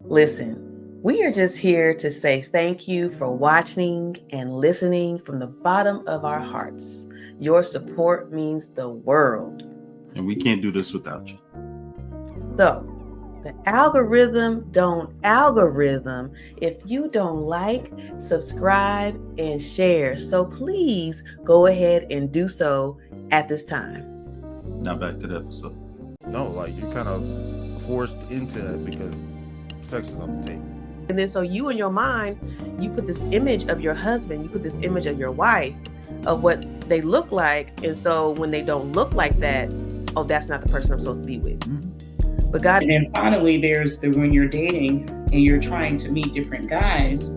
Listen, we are just here to say thank you for watching and listening from the bottom of our hearts. Your support means the world. And we can't do this without you. So, the algorithm don't algorithm if you don't like, subscribe, and share. So please go ahead and do so at this time. Now back to the episode. No, like you're kind of forced into that because sex is on the table. And then so you in your mind, you put this image of your husband, you put this image of your wife, of what they look like. And so when they don't look like that, oh, that's not the person I'm supposed to be with. Mm-hmm. But God. And then finally, there's the when you're dating and you're trying to meet different guys,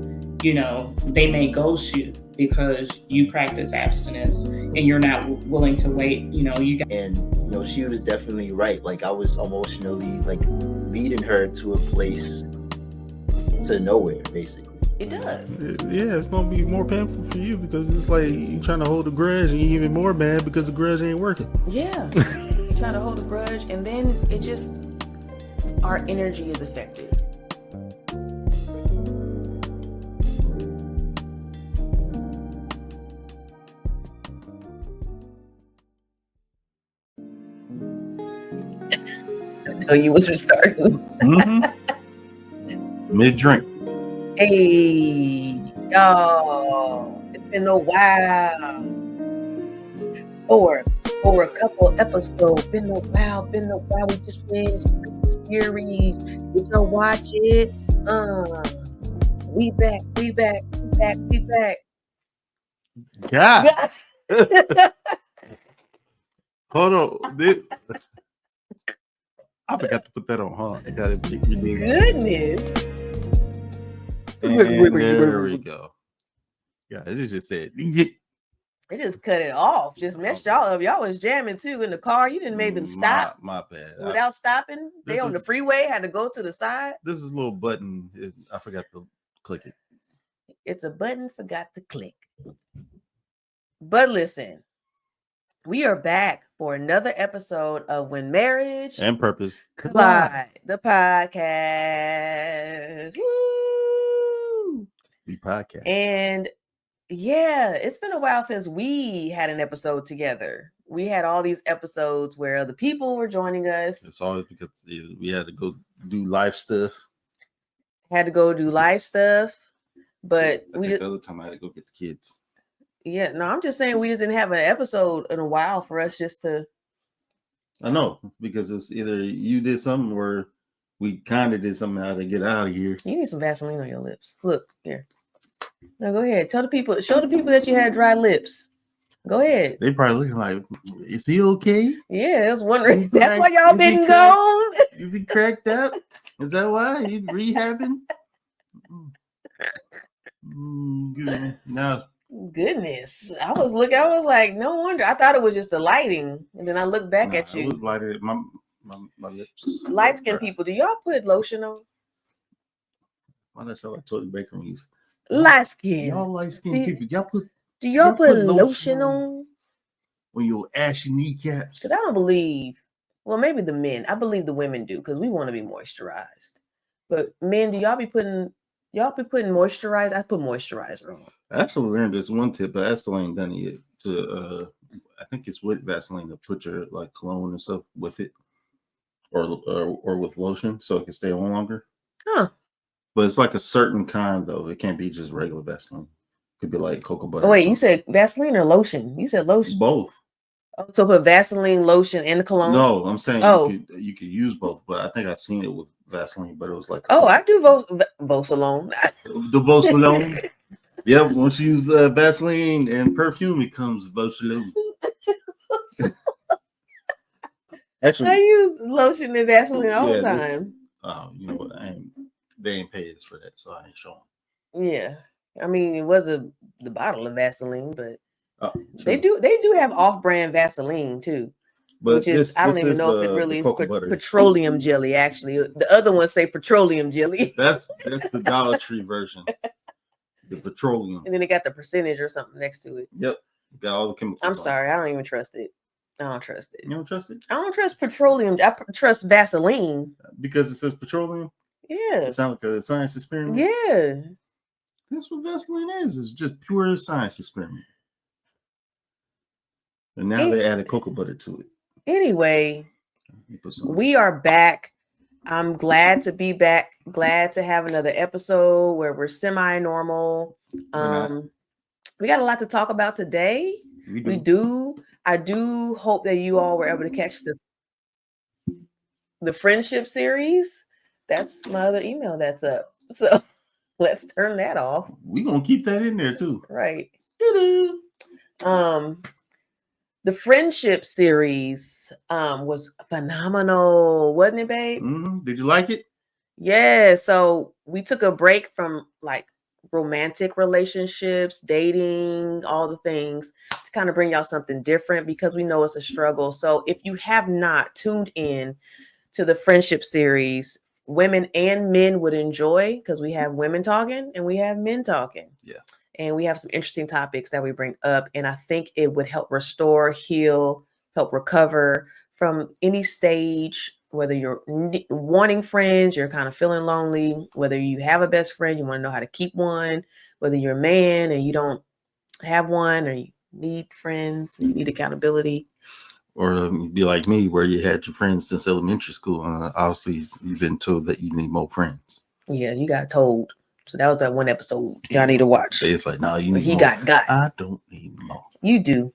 you know, they may ghost you because you practice abstinence and you're not willing to wait. You know, and you know, she was definitely right. Like I was emotionally like leading her to a place to nowhere, basically. It does. Yeah, it's gonna be more painful for you because it's like you trying to hold a grudge and you're even more mad because the grudge ain't working. Yeah. You're trying to hold a grudge and then it just, our energy is affected. I know you was restarting. Mm-hmm. Mid-drink. Hey, y'all. It's been a while. For a couple episodes. Been a while. We just finished the series. Did y'all watch it? We back. God. Hold on. I forgot to put that on, huh? I got it. Goodness. And there we go. Yeah, it just said. It just cut it off. Just messed y'all up. Y'all was jamming too in the car. You didn't make them stop. My bad. Without stopping. They on the freeway, had to go to the side. This is a little button. I forgot to click it. It's a button, forgot to click. But listen, we are back for another episode of When Marriage and Purpose Collide, the podcast. Woo! We podcast. And yeah, it's been a while since we had an episode together. We had all these episodes where other people were joining us. It's always because we had to go do live stuff. But the other time I had to go get the kids. Yeah, no, I'm just saying we just didn't have an episode in a while for us just to. I know, because it's either you did something or we kind of did something how to get out of here. You need some Vaseline on your lips. Look, here. Now go ahead. Show the people that you had dry lips. Go ahead. They probably looking like, is he okay? Yeah, I was wondering. That's why y'all been gone. You been cracked up? Is that why? You rehabbing? Good. No. Goodness. I was like, no wonder. I thought it was just the lighting. And then I looked back at you. It was lighted. My lips. Light skin people, do y'all put lotion on? Why that sound like toilet baker music? Light skin. Y'all light skin people. Do y'all put lotion on your ashy kneecaps? Because I don't believe. Well, maybe the men. I believe the women do because we want to be moisturized. But men, do y'all be putting moisturizer? I put moisturizer on. I actually learned this one tip, but I still ain't done it yet. I think it's with Vaseline to put your like cologne and stuff with it, or with lotion so it can stay on longer. Huh. But it's like a certain kind though. It can't be just regular Vaseline. It could be like cocoa butter. Oh, wait, you said Vaseline or lotion? You said lotion. Both. Oh, so put Vaseline, lotion, and the cologne? No, I'm saying you could use both, but I think I seen it with Vaseline, but it was like I do Vosalone. The Vosalone. Yep, once you use Vaseline and perfume, it comes Vosalone. Actually, I use lotion and Vaseline all the time. You know what? They ain't paid us for that, so I ain't showing. Yeah, I mean it was the bottle of Vaseline, but they do have off-brand Vaseline too. But which is I don't even know if it really is petroleum jelly. Actually, the other ones say petroleum jelly. That's the Dollar Tree version. The petroleum, and then it got the percentage or something next to it. Yep, got all the chemicals. I'm sorry, I don't even trust it. I don't trust it. You don't trust it? I don't trust petroleum. I trust Vaseline because it says petroleum. Yeah. It sounds like a science experiment. Yeah. That's what Vaseline is. It's just pure science experiment. And now they added cocoa butter to it. Anyway, we are back. I'm glad to be back. Glad to have another episode where we're semi-normal. We got a lot to talk about today. We do. I do hope that you all were able to catch the friendship series. That's my other email that's up. So let's turn that off. We're gonna keep that in there too. Right. The friendship series was phenomenal, wasn't it, babe? Mm-hmm. Did you like it? Yeah. So we took a break from like romantic relationships, dating, all the things to kind of bring y'all something different because we know it's a struggle. So if you have not tuned in to the friendship series, women and men would enjoy because we have women talking and we have men talking. Yeah. And we have some interesting topics that we bring up. And I think it would help restore, heal, help recover from any stage, whether you're wanting friends, you're kind of feeling lonely, whether you have a best friend, you want to know how to keep one, whether you're a man and you don't have one or you need friends, you need accountability. Or be like me, where you had your friends since elementary school. Obviously, you've been told that you need more friends. Yeah, you got told. So that was that one episode y'all need to watch. It's like, no, you need he more. got. I don't need more. You do.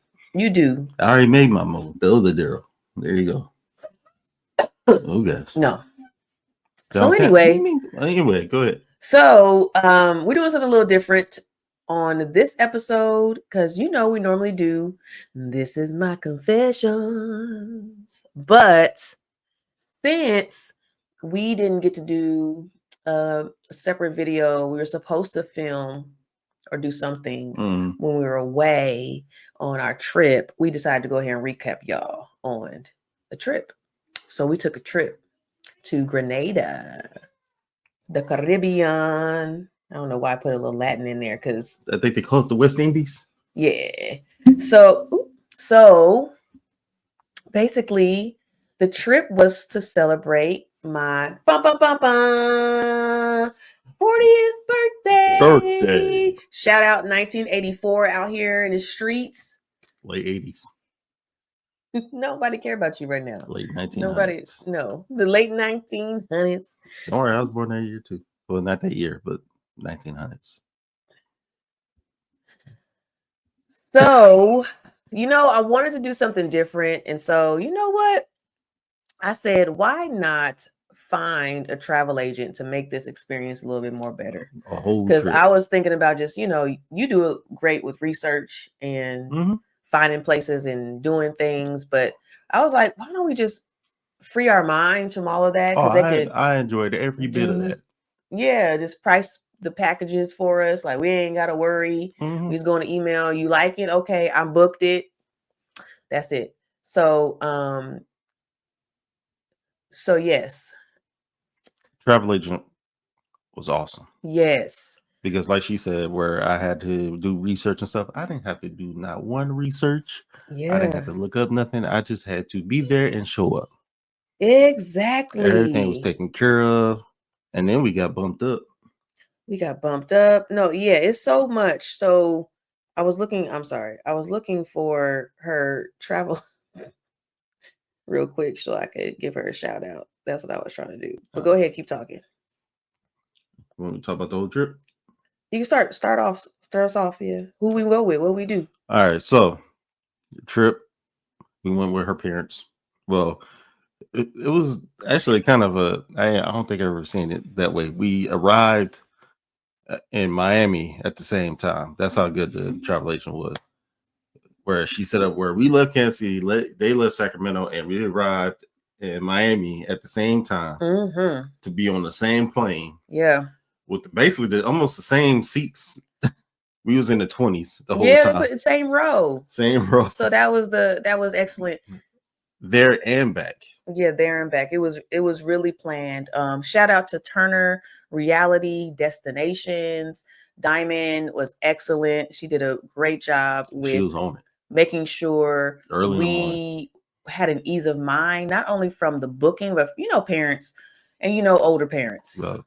I already made my move. The other Daryl. There you go. Oh, gosh. No. So anyway, go ahead. So we're doing something a little different on this episode because we normally do This Is My Confessions, but since we didn't get to do a separate video, we were supposed to film or do something when we were away on our trip. We decided to go ahead and recap y'all on the trip. So we took a trip to Grenada, the Caribbean. I don't know why I put a little Latin in there because I think they call it the West Indies. Yeah. So basically, the trip was to celebrate my 40th birthday. Shout out 1984 out here in the streets. Late 80s. Nobody care about you right now. Late 1900s. Nobody. No, the late 1900s. Don't worry, I was born that year too. Well, not that year, but 1900s. So, I wanted to do something different. And so, you know what? I said, why not find a travel agent to make this experience a little bit more better? Because I was thinking about just, you do great with research and finding places and doing things. But I was like, why don't we just free our minds from all of that? I enjoyed every bit of that. Yeah, just price the packages for us. Like, we ain't got to worry. We just going to email. You like it? Okay, I booked it. That's it. So, yes. Travel agent was awesome. Yes. Because like she said, where I had to do research and stuff, I didn't have to do not one research. Yeah. I didn't have to look up nothing. I just had to be there and show up. Exactly. Everything was taken care of. And then we got bumped up. No, yeah, it's so much. So I was looking for her travel real quick so I could give her a shout out. That's what I was trying to do. But go ahead, keep talking. Want to talk about the whole trip? You can start us off, yeah. Who we go with, what we do. All right, so the trip, we went with her parents. Well, it was actually kind of I don't think I've ever seen it that way. We arrived in Miami at the same time. That's how good the travel agent was. Where she set up where we left Kansas City, they left Sacramento, and we arrived in Miami at the same time to be on the same plane. Yeah. With basically almost the same seats. We was in the 20s the whole time. Yeah, same row. Same row. So that was excellent. There and back. Yeah, there and back. It was really planned. Shout out to Turner Reality Destinations. Diamond was excellent. She did a great job with making sure we had an ease of mind, not only from the booking, but parents and older parents. Well,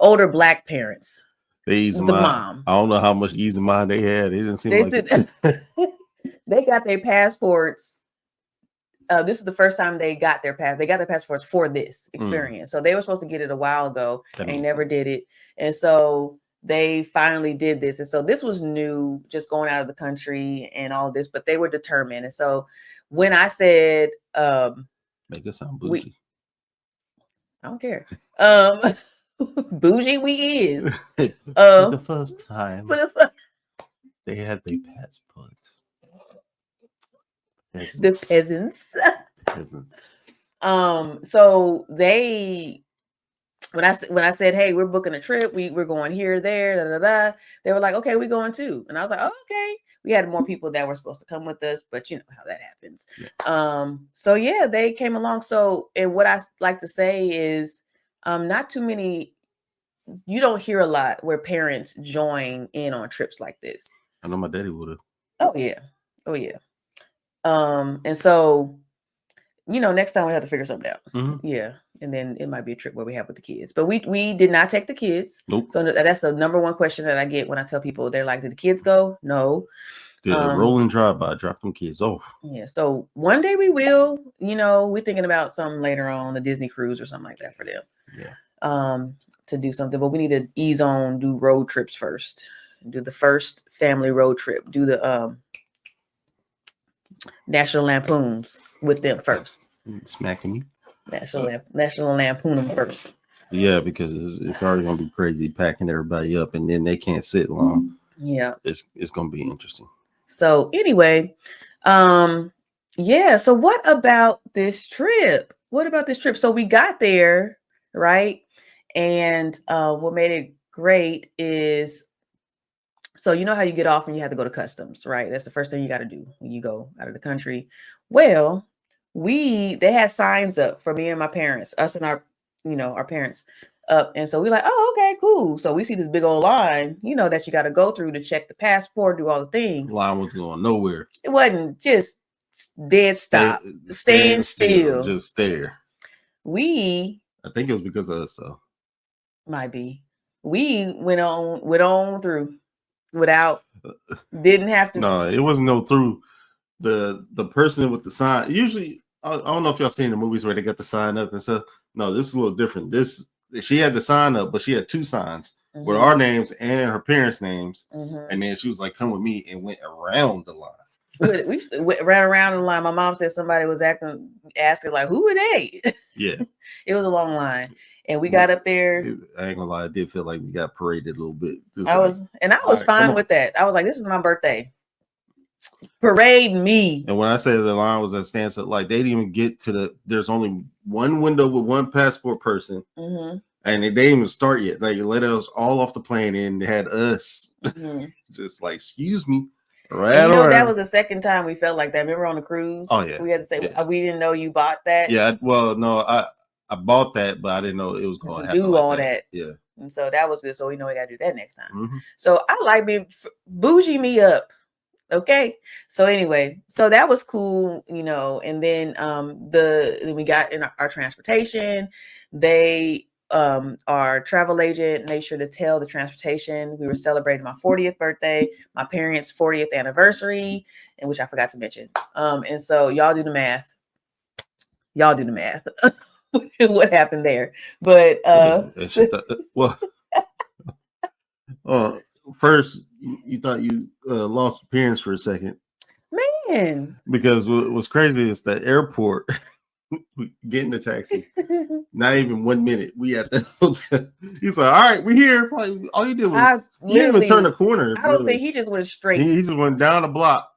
older Black parents. They easy the mind. Mom. I don't know how much easy mind they had. They didn't seem They got their passports. This is the first time they got their passports for this experience. So they were supposed to get it a while ago. They never did it. And so they finally did this. And so this was new, just going out of the country and all this, but they were determined. And so when I said, make it sound bougie. I don't care. Bougie we is. For the first time. They had their passports. The peasants. So they, when I said, hey, we're booking a trip, we're going here, there, they were like, okay, we're going too. And I was like, oh, okay. We had more people that were supposed to come with us, but you know how that happens. Yeah. So yeah, they came along. So, and what I like to say is, not too many, you don't hear a lot where parents join in on trips like this. I know my daddy would have. Oh yeah. And so, you know, next time we have to figure something out. Mm-hmm. Yeah. And then it might be a trip where we have with the kids, but we did not take the kids. Nope. So that's the number one question that I get when I tell people, they're like, did the kids go? No. Did a rolling drive-by drop them kids off? Yeah. So one day we will, you know, we're thinking about something later on, the Disney cruise or something like that for them. Yeah. To do something, but we need to ease on, do road trips first. Do the first family road trip. Do the National Lampoons with them first. Smacking me. National Lampoon them first. Yeah, because it's already gonna be crazy packing everybody up, and then they can't sit long. Yeah, it's gonna be interesting. So anyway, yeah. So what about this trip? So we got there, right? And what made it great is, so you know how you get off and you have to go to customs, right? That's the first thing you got to do when you go out of the country. Well, they had signs up for me and my parents, us and our parents up. And so we're like, oh, okay, cool. So we see this big old line, you know, that you got to go through to check the passport, do all the things. The line was going nowhere. It wasn't just dead stop, staying still. Just stare. I think it was because of us, though. Might be. We went on through without, didn't have to. No, it wasn't no through. The person with the sign, usually, I don't know if y'all seen the movies where they got the sign up and stuff. No, this is a little different. She had the sign up, but she had two signs with our names and her parents' names. Mm-hmm. And then she was like, come with me, and went around the line. We ran around the line. My mom said somebody was asking like, who are they? Yeah. It was a long line. And we got up there. I ain't gonna lie, I did feel like we got paraded a little bit. I was fine with that. I was like, this is my birthday. Parade me. And when I say the line was at standstill, like they didn't even get to there's only one window with one passport person. Mm-hmm. And they didn't even start yet. Like, let us all off the plane, and they had us just like, excuse me. Right. You know, that was the second time we felt like that. Remember on the cruise? Oh, yeah. We had to say, we didn't know you bought that. Yeah. Well, no, I bought that, but I didn't know it was going to happen. Do all that. Yeah. And so that was good. So we know we got to do that next time. Mm-hmm. So I like being bougie me up. Okay. So anyway, so that was cool, you know, and then then we got in our transportation. They our travel agent made sure to tell the transportation we were celebrating my 40th birthday, my parents' 40th anniversary, and which I forgot to mention. And so y'all do the math. What happened there? But first you thought you lost your parents for a second, man. Because what was crazy is the airport. We get in the taxi. Not even 1 minute. We at the hotel. He's like, all right, we're here. Like, all you did was you didn't even turn the corner. I don't think he just went straight. He just went down the block.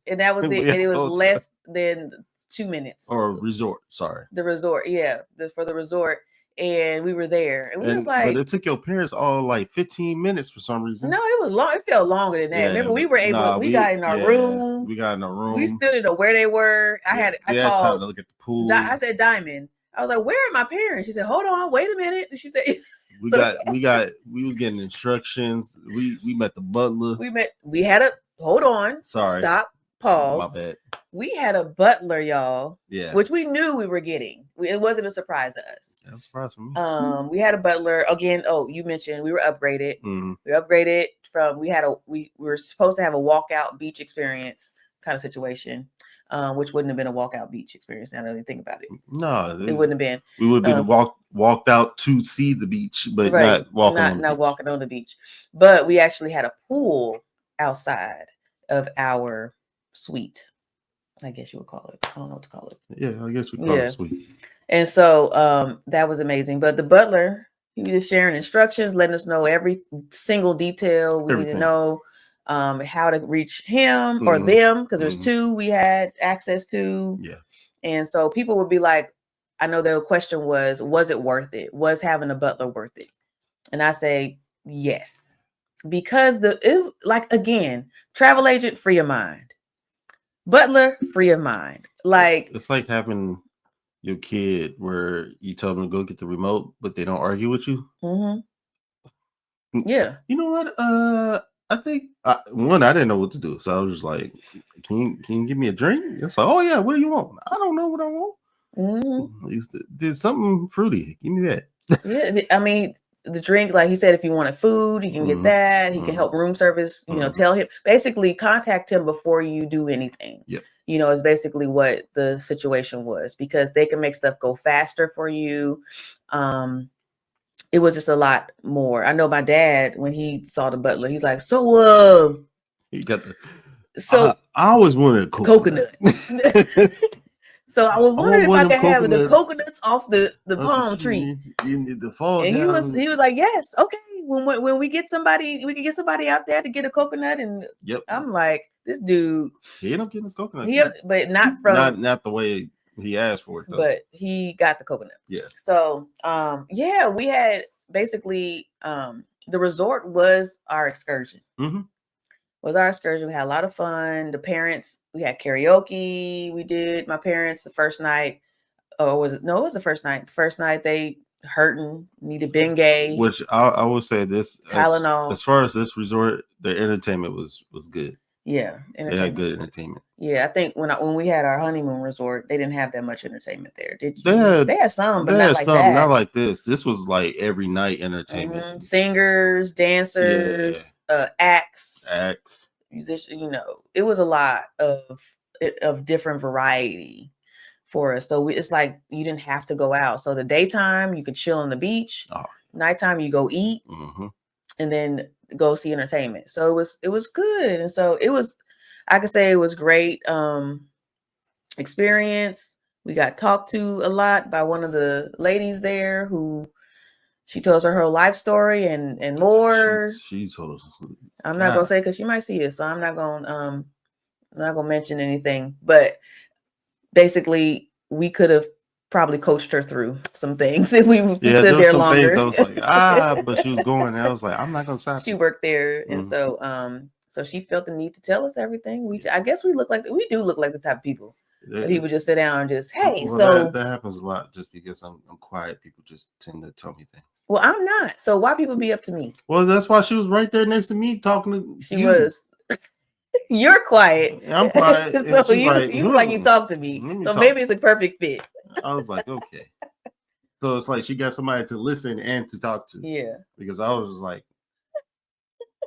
And that was it. And it was less than 2 minutes. Or resort, sorry. The resort, yeah. For the resort. And we were there. And we was like, but it took your parents all like 15 minutes for some reason. No, it was long. It felt longer than that. Yeah, remember, we were able we got in our room. We got in our room. We still didn't know where they were. I had called time to look at the pool. I said, Diamond. I was like, where are my parents? She said, hold on, wait a minute. And she said, we was getting instructions. We met the butler. We had a hold on. Sorry. Stop. pause. My bad. We had a butler, y'all. Yeah. Which we knew we were getting. It wasn't a surprise to us. That was a surprise for me. We had a butler again. Oh, you mentioned we were upgraded. Mm-hmm. We were upgraded from. We were supposed to have a walkout beach experience kind of situation, which wouldn't have been a walkout beach experience. Now that I think about it, no, it wouldn't have been. We would have been walked out to see the beach, but right, not walking on the beach. But we actually had a pool outside of our suite. I guess you would call it. I don't know what to call it. Yeah, I guess we call it suite. And so that was amazing. But the butler, he was just sharing instructions, letting us know every single detail we need to know, how to reach him or them, because there's two we had access to. Yeah. And so people would be like, I know their question was it worth it? Was having a butler worth it? And I say, yes. Because again, travel agent, free of mind. Butler, free of mind. Like, it's like having your kid where you tell them to go get the remote, but they don't argue with you. Mm-hmm. Yeah. You know what? I think I didn't know what to do, so I was just like, "Can you give me a drink?" It's like, "Oh yeah, what do you want?" I don't know what I want. Mm-hmm. There's something fruity. Give me that. Yeah, I mean, the drink, like he said, if you wanted food, he can get that. He can help room service. You know, tell him, basically contact him before you do anything. Yep. You know, is basically what the situation was, because they can make stuff go faster for you. It was just a lot more. I know my dad, when he saw the butler, he's like, so he got the. So I always wanted a coconut. So I was wondering if I could have the coconuts off the palm tree. In the fall, and he was like, yes, okay. When we get somebody, we can get somebody out there to get a coconut. And I'm like, this dude, he ended up getting his coconut, but not from not the way he asked for it, though. But he got the coconut. Yeah. So we had basically the resort was our excursion. Mm-hmm. Was our excursion. We had a lot of fun. The parents, we had karaoke. We did. My parents, the first night, it was the first night. The first night they hurting, needed Bengay. Which I would say this Tylenol. As far as this resort, the entertainment was good. Yeah, they had good entertainment. Yeah, I think when we had our honeymoon resort, they didn't have that much entertainment there. Did you? They had some, but not like that. Not like this. This was like every night entertainment. Mm-hmm. Singers, dancers, acts, musicians. You know, it was a lot of different variety for us. So it's like you didn't have to go out. So the daytime you could chill on the beach. Oh. Nighttime you go eat, and then go see entertainment. So it was good. And so I could say it was great experience. We got talked to a lot by one of the ladies there who she tells her whole life story and more. She told us. I'm not gonna say, because she might see it, so I'm not gonna mention anything. But basically, we could have probably coached her through some things if we stood there longer. I was like, but she was going. And I was like, I'm not gonna stop. She worked there, and so she felt the need to tell us everything. I guess we do look like the type of people that he would just sit down and just, hey. Well, so that happens a lot. Just because I'm quiet, people just tend to tell me things. Well, I'm not. So why people be up to me? Well, that's why she was right there next to me talking to. She was. You're quiet. I'm quiet. So you like you talk to me. So maybe it's a perfect fit. I was like, okay. So it's like she got somebody to listen and to talk to. Yeah. Because I was just like,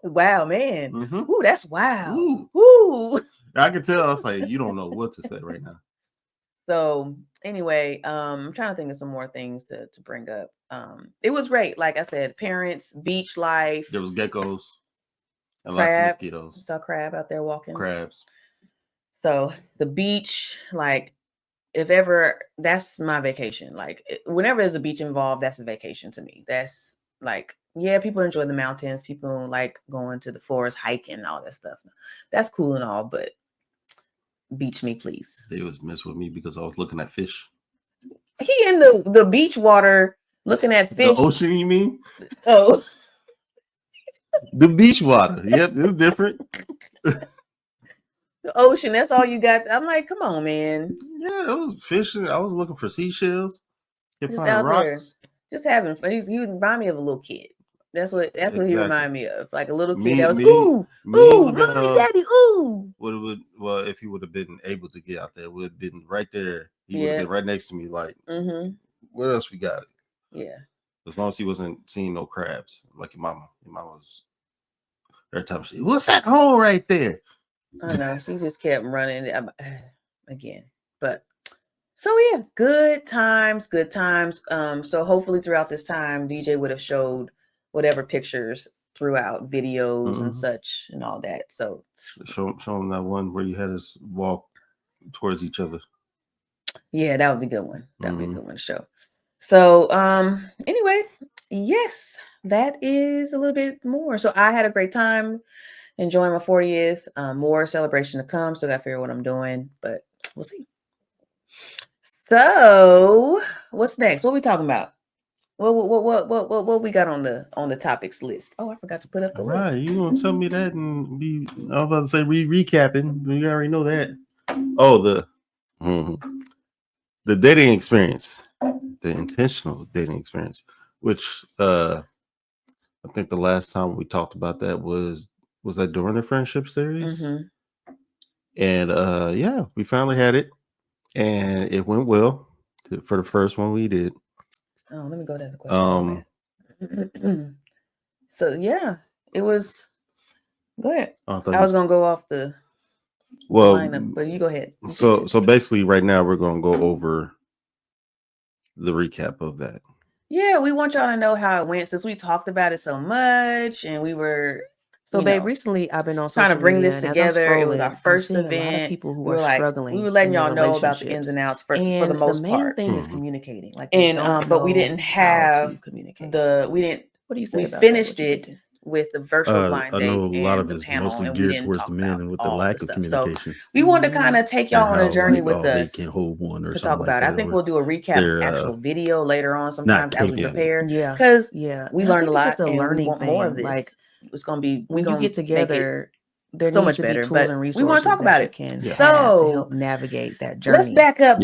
wow, man. Mm-hmm. Ooh, that's wow. Ooh. I could tell. I was like, you don't know what to say right now. So anyway, I'm trying to think of some more things to bring up. It was great. Like I said, parents, beach life. There was geckos. And crab. Lots of mosquitoes. I saw crab out there walking. Crabs. So the beach, like, if ever, that's my vacation. Like, whenever there's a beach involved, that's a vacation to me. That's like, yeah, people enjoy the mountains. People like going to the forest, hiking, and all that stuff. That's cool and all, but beach me, please. They was mess with me because I was looking at fish. He in the beach water looking at fish. The ocean, you mean? Oh. The beach water. Yep, it's different. The ocean, that's all you got. I'm like, come on, man. Yeah, that was fishing. I was looking for seashells. Just out rocks. There. Just having fun. He remind me of a little kid. That's what Exactly. he reminded me of. Like a little kid Me- that was me- ooh, me ooh, with, mommy, daddy, ooh. Well, if he would have been able to get out there, would have been right there. He would Yeah. have been right next to me. Like, Mm-hmm. what else we got? Yeah. As long as he wasn't seeing no crabs, like your mama. Your mama was every time she, what's that hole right there? I know. She just kept running again. But so yeah, good times, good times. So hopefully throughout this time, DJ would have showed whatever pictures throughout videos and such and all that. So show him that one where you had us walk towards each other. Yeah, that would be a good one. That would be a good one to show. So anyway, yes, that is a little bit more. So I had a great time enjoying my 40th. More celebration to come. Still got to figure out what I'm doing, but we'll see. So what's next? What are we talking about? What we got on the topics list? Oh, I forgot to put up the list. Right, you gonna tell me that and be? I was about to say recapping. We already know that. Oh, the dating experience, the intentional dating experience, which I think the last time we talked about that was that during the friendship series, and yeah, we finally had it, and it went well for the first one we did. Oh, let me go down the question. So yeah, it was. Go ahead. I was gonna go off the lineup, but you go ahead. So basically, right now we're gonna go over the recap of that. Yeah, we want y'all to know how it went since we talked about it so much, and we were. So, babe, recently I've been on trying to bring this together. It was our first event. A lot of people who we were are struggling. We were letting y'all know about the ins and outs for the most part. The main thing is communicating. Like, but we didn't have communicate. We didn't. What do you say? We about finished that? it with the virtual blind date. I know a lot of the it's panel, mostly and geared we didn't towards talk the men and with the all lack the of stuff. communication. So we wanted to kind of take y'all on a journey with us. They can't hold one or to something talk about like it. I think we'll do a recap actual video later on sometimes as we prepare. Yeah. Because we learned a lot and learning we want more of this. Like, it's going to be, when you get together, there so needs much to better, be tools but and resources we want to talk about it. So to help navigate that journey. Let's back up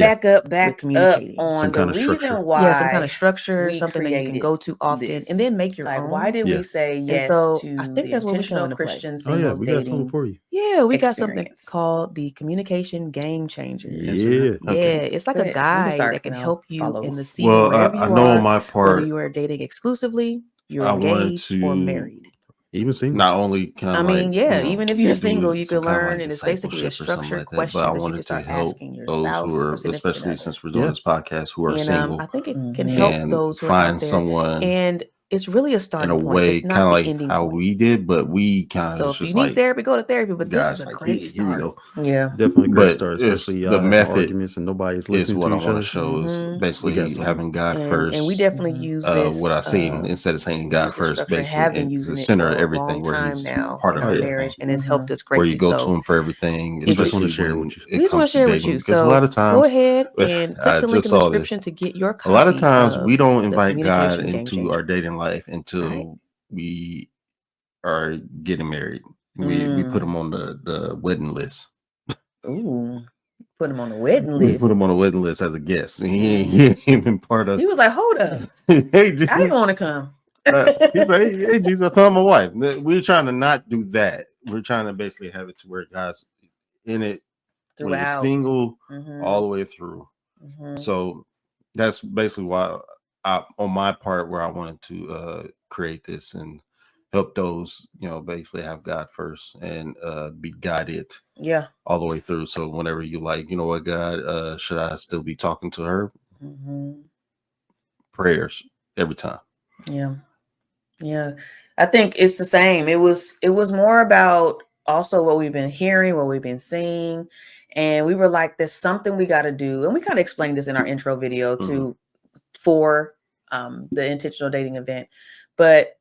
communicating. on some the kind of reason structure. why. Some kind of structure, something that you can go to often, and then make your own. Why did we say yes to I think the that's what intentional we're Christian Oh yeah, singles we got something dating? for you. Yeah, we got something called the Communication Game Changer. Yeah, It's like a guide that can help you in the season wherever you know are. on my part, whether you are dating exclusively, you're engaged or married. Even single. Not only kind of even if you're single, you can learn, and it's basically a structured question that I that you wanted can start to help asking your those spouse who are, or significant especially other. since we're doing this podcast, who are single. I think it can help those who are find out there. someone And it's really a starting in a point. way, It's not kind of the like ending how point. we did, but we kind of So if you need therapy, go to therapy. But this is a great start. Here we go. Yeah, definitely a great But start, especially the method arguments and nobody's listening is what to I each want other. to show is basically having God first. And we definitely use this. What I seen instead of saying God first, basically, have been using the it center for of a everything, long where time He's now part in of our everything, marriage, and it's helped us greatly. where you go to Him for everything. We just want to share it with you. We just want to share with you. Because a lot of times, go ahead and click the link in the description to get your copy. A lot of times we don't invite God Communication Game into Changer. our dating life until we are getting married. We put Him on the wedding list. Ooh, put him on the wedding We list. put Him on the wedding list as a guest. He ain't been part of. He was like, "Hold up, hey, I want to come." He's like, "Hey, Jesus, come my wife." We're trying to not do that. We're trying to basically have it to where God's in it throughout, single all the way through. So that's basically why, on my part, where I wanted to create this and help those, basically have God first and be guided, all the way through. So whenever you like, you know what, God, should I still be talking to her? Prayers every time. Yeah. I think it's the same. It was more about also what we've been hearing, what we've been seeing. And we were like, there's something we got to do. And we kind of explained this in our intro video for the intentional dating event. But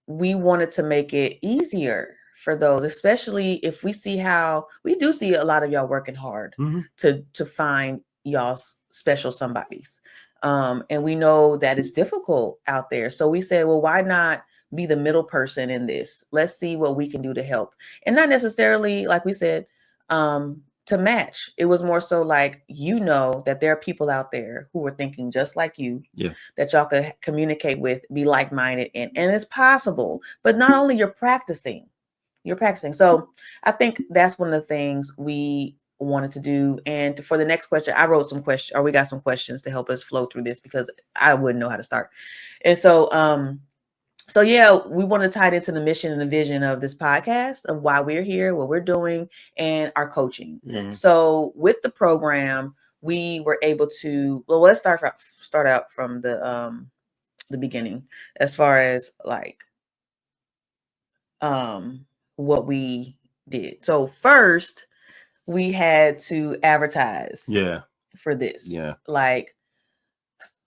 we wanted to make it easier for those, especially if we see how we do see a lot of y'all working hard to find y'all's special somebodies. And we know that it's difficult out there. So we said, well, why not be the middle person in this? Let's see what we can do to help. And not necessarily, like we said, to match. It was more so like, that there are people out there who are thinking just like you, that y'all could communicate with, be like-minded, and it's possible. But not only you're practicing. So I think that's one of the things we wanted to do. And for the next question, I wrote some questions, or we got some questions to help us flow through this, because I wouldn't know how to start. And so, we want to tie it into the mission and the vision of this podcast, of why we're here, what we're doing, and our coaching. Mm-hmm. So with the program, we were able to, let's start out from the beginning, as far as like, what we did. So first, we had to advertise for this. Yeah. Like,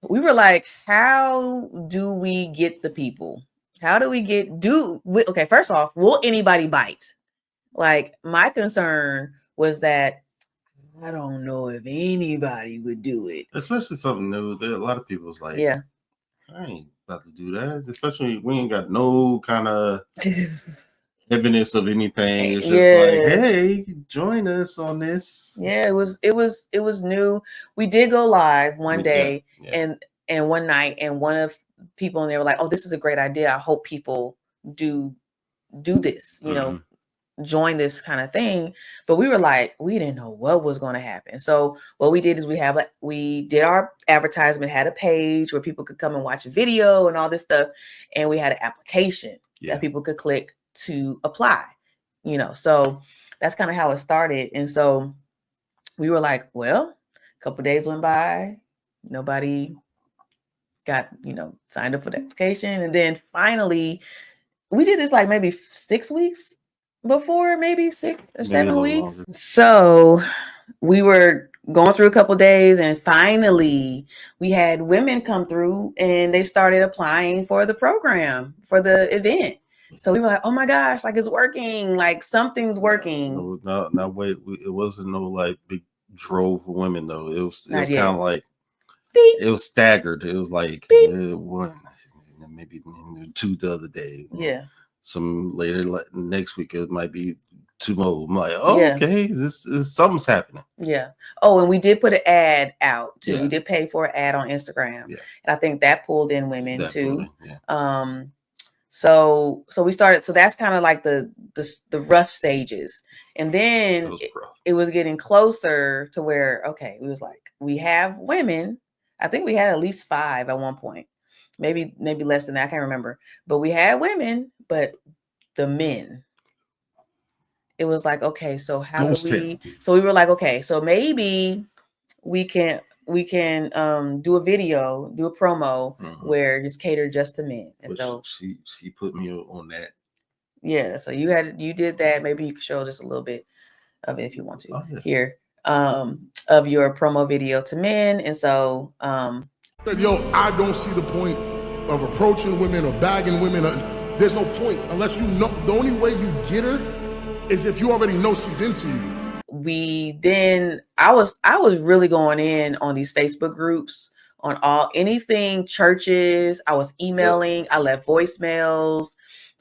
we were like, how do we get the people? How do we okay, first off, will anybody bite? Like, my concern was that I don't know if anybody would do it. Especially something new. There, a lot of people was like, I ain't about to do that. Especially we ain't got no kind of evidence of anything. It's just like, hey, join us on this. Yeah, it was new. We did go live one day and one night, and one of people in there were like, oh, this is a great idea. I hope people do this, join this kind of thing. But we were like, we didn't know what was going to happen. So what we did is we did our advertisement, had a page where people could come and watch a video and all this stuff. And we had an application that people could click to apply, so that's kind of how it started. And so we were like, well, a couple of days went by, nobody got, signed up for the application. And then finally we did this like maybe 6 weeks before, maybe 6 or 7 weeks. Longer. So we were going through a couple of days, and finally we had women come through and they started applying for the program, for the event. So we were like, oh my gosh, like, it's working, like something's working. No, wait, it wasn't no like big drove for women though. It was kind of like, beep. It was staggered. It was like one, maybe 2 the other day. Yeah. Some later next week it might be 2 more. I'm like, okay, this something's happening. Yeah. Oh, and we did put an ad out too. We did pay for an ad on Instagram, and I think that pulled in women too. So we started. So that's kind of like the rough stages, and then it was getting closer to where we was like, we have women. I think we had at least 5 at one point, maybe less than that. I can't remember, but we had women, but the men. It was like, okay, so how do we? So we were like, okay, so maybe we can do a video, do a promo where just cater just to men. And so she put me on that. Yeah, so you did that. Maybe you could show just a little bit of it if you want to here of your promo video to men. And so I don't see the point of approaching women or bagging women. There's no point unless you know. The only way you get her is if you already know she's into you. I was really going in on these Facebook groups on anything churches. I was emailing, I left voicemails.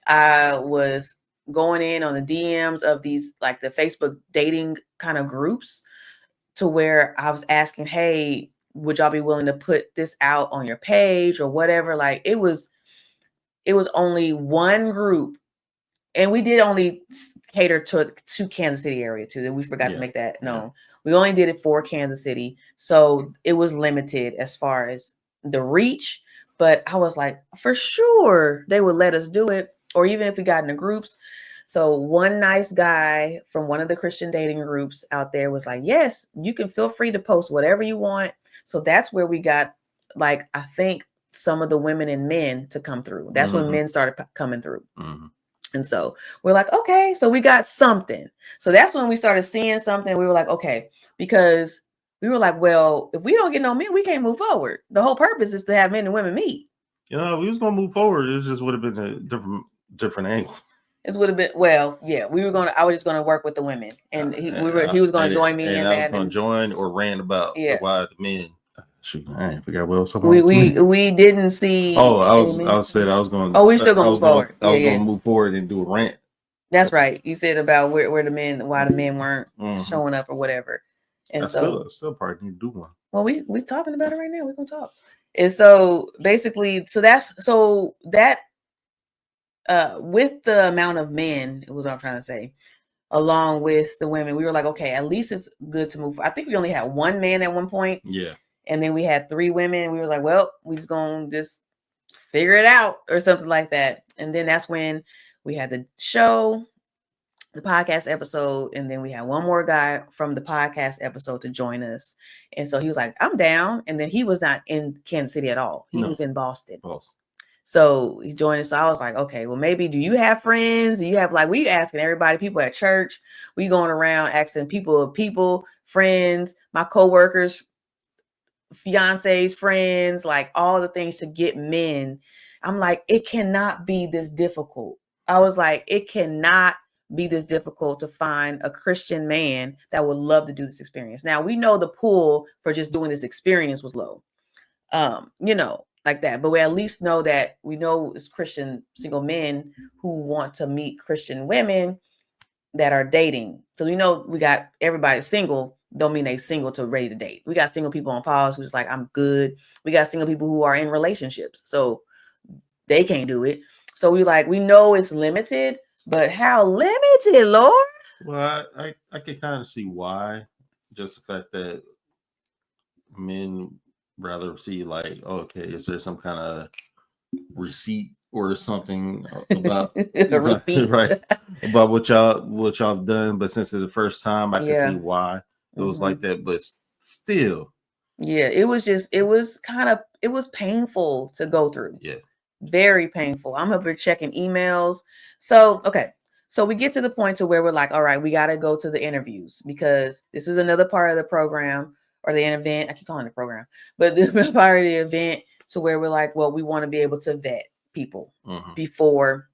I was going in on the DMs of these, like the Facebook dating kind of groups, to where I was asking, hey, would y'all be willing to put this out on your page or whatever? Like it was only one group. And we did only cater to Kansas City area too. That we forgot to make that known. We only did it for Kansas City, so it was limited as far as the reach. But I was like, for sure they would let us do it, or even if we got into groups. So one nice guy from one of the Christian dating groups out there was like, yes, you can feel free to post whatever you want. So that's where we got, like, I think some of the women and men to come through. That's when men started coming through. And so we're like, okay, so we got something. So that's when we started seeing something. We were like, okay, because we were like, well, if we don't get no men, we can't move forward. The whole purpose is to have men and women meet. We was going to move forward. It just would have been a different angle. It would have been, I was just going to work with the women, and he was going to join me in that. I was going to join or rant about why the men. Shoot, I forgot what else. We didn't see. I was going. Oh, we still going to move forward. I was going to move forward and do a rant That's right. You said about why the men weren't showing up or whatever. And I still probably need to do one. Well, we talking about it right now. We're gonna talk. And so basically, that with the amount of men, it was what I'm trying to say, along with the women, we were like, okay, at least it's good to move. I think we only had one man at one point. Yeah. And then we had 3 women. We were like, well, we just gonna just figure it out or something like that. And then that's when we had the show, the podcast episode, and then we had one more guy from the podcast episode to join us. And so he was like, I'm down. And then he was not in Kansas City at all. He was in Boston. So he joined us. So I was like, okay, well, maybe do you have friends? Do you have we asking everybody, people at church, we going around asking people, friends, my coworkers, fiancés, friends, like all the things to get men. I'm like, it cannot be this difficult. I was like, it cannot be this difficult to find a Christian man that would love to do this experience. Now we know the pool for just doing this experience was low, like that. But we at least know that we know it's Christian single men who want to meet Christian women that are dating. So we know we got everybody single. Don't mean they single to ready to date. We got single people on pause who's like, I'm good. We got single people who are in relationships, so they can't do it. So we know it's limited, but how limited, Lord? Well, I could kind of see why. Just the fact that men rather see okay, is there some kind of receipt or something about about what y'all done? But since it's the first time, I can see why it was like that. But still, it was painful to go through. Yeah, very painful. I'm up here checking emails. So we get to the point to where we're like, all right, we got to go to the interviews, because this is another part of the program or the event. I keep calling it a program, but this is part of the event to where we're like, well, we want to be able to vet people before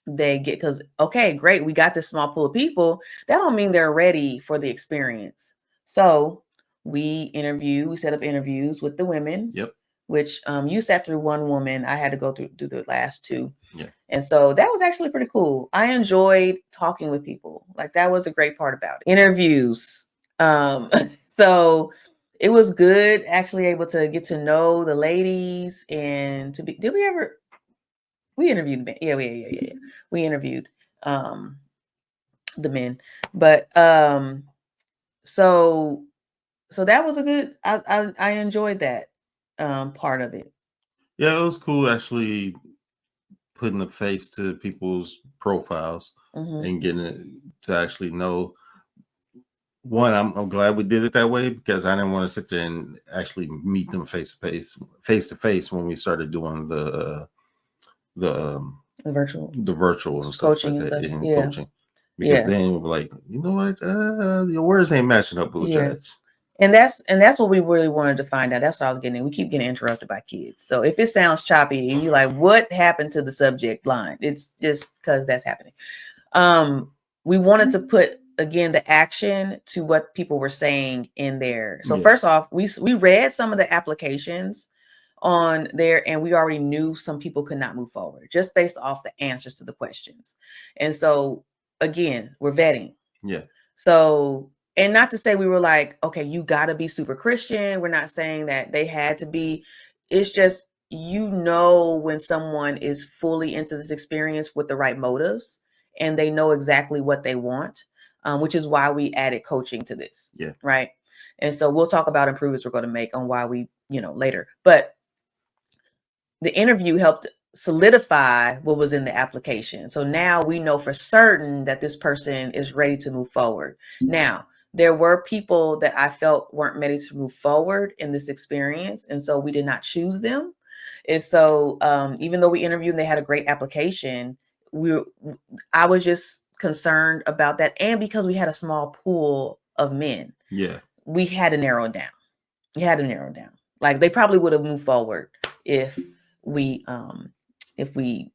they get, because, okay, great, we got this small pool of people. That don't mean they're ready for the experience. So we set up interviews with the women. Yep. Which you sat through one woman. I had to go through the last 2. Yeah. And so that was actually pretty cool. I enjoyed talking with people. That was a great part about it. Interviews. So it was good, actually able to get to know the ladies and we interviewed men. Yeah. We interviewed the men. But so that was a good, I enjoyed that part of it. Yeah, it was cool actually putting a face to people's profiles and getting it to actually know. One, I'm glad we did it that way, because I didn't want to sit there and actually meet them face to face when we started doing the virtual and stuff coaching like that, and coaching, because then we'll be like, you know what, your words ain't matching up with judge. And that's what we really wanted to find out. That's what I was getting. We keep getting interrupted by kids. So if it sounds choppy and you're like, what happened to the subject line? It's just because that's happening. We wanted to put, again, the action to what people were saying in there. So first off, we read some of the applications on there, and we already knew some people could not move forward just based off the answers to the questions. And so, again, we're vetting. Yeah. So, and not to say we were like, okay, you got to be super Christian. We're not saying that they had to be. It's just, when someone is fully into this experience with the right motives and they know exactly what they want, which is why we added coaching to this. Yeah. Right. And so we'll talk about improvements we're going to make on why we, later. But the interview helped solidify what was in the application. So now we know for certain that this person is ready to move forward. Now, there were people that I felt weren't ready to move forward in this experience, and so we did not choose them. And so even though we interviewed and they had a great application, I was just concerned about that. And because we had a small pool of men, we had to narrow it down. Like, they probably would have moved forward if we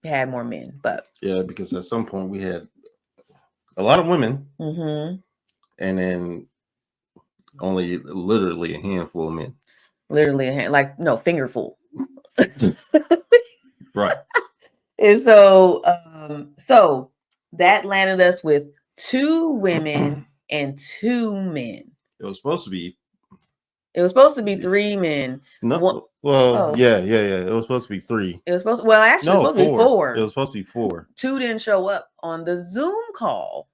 had more men. But because at some point we had a lot of women, and then only literally a handful of men. Literally fingerful. Right. And so that landed us with 2 women and 2 men. It was supposed to be 3 men. No, yeah. It was supposed to be 3. It was supposed to, well, actually, it was supposed to be 4. It was supposed to be 4. 2 didn't show up on the Zoom call.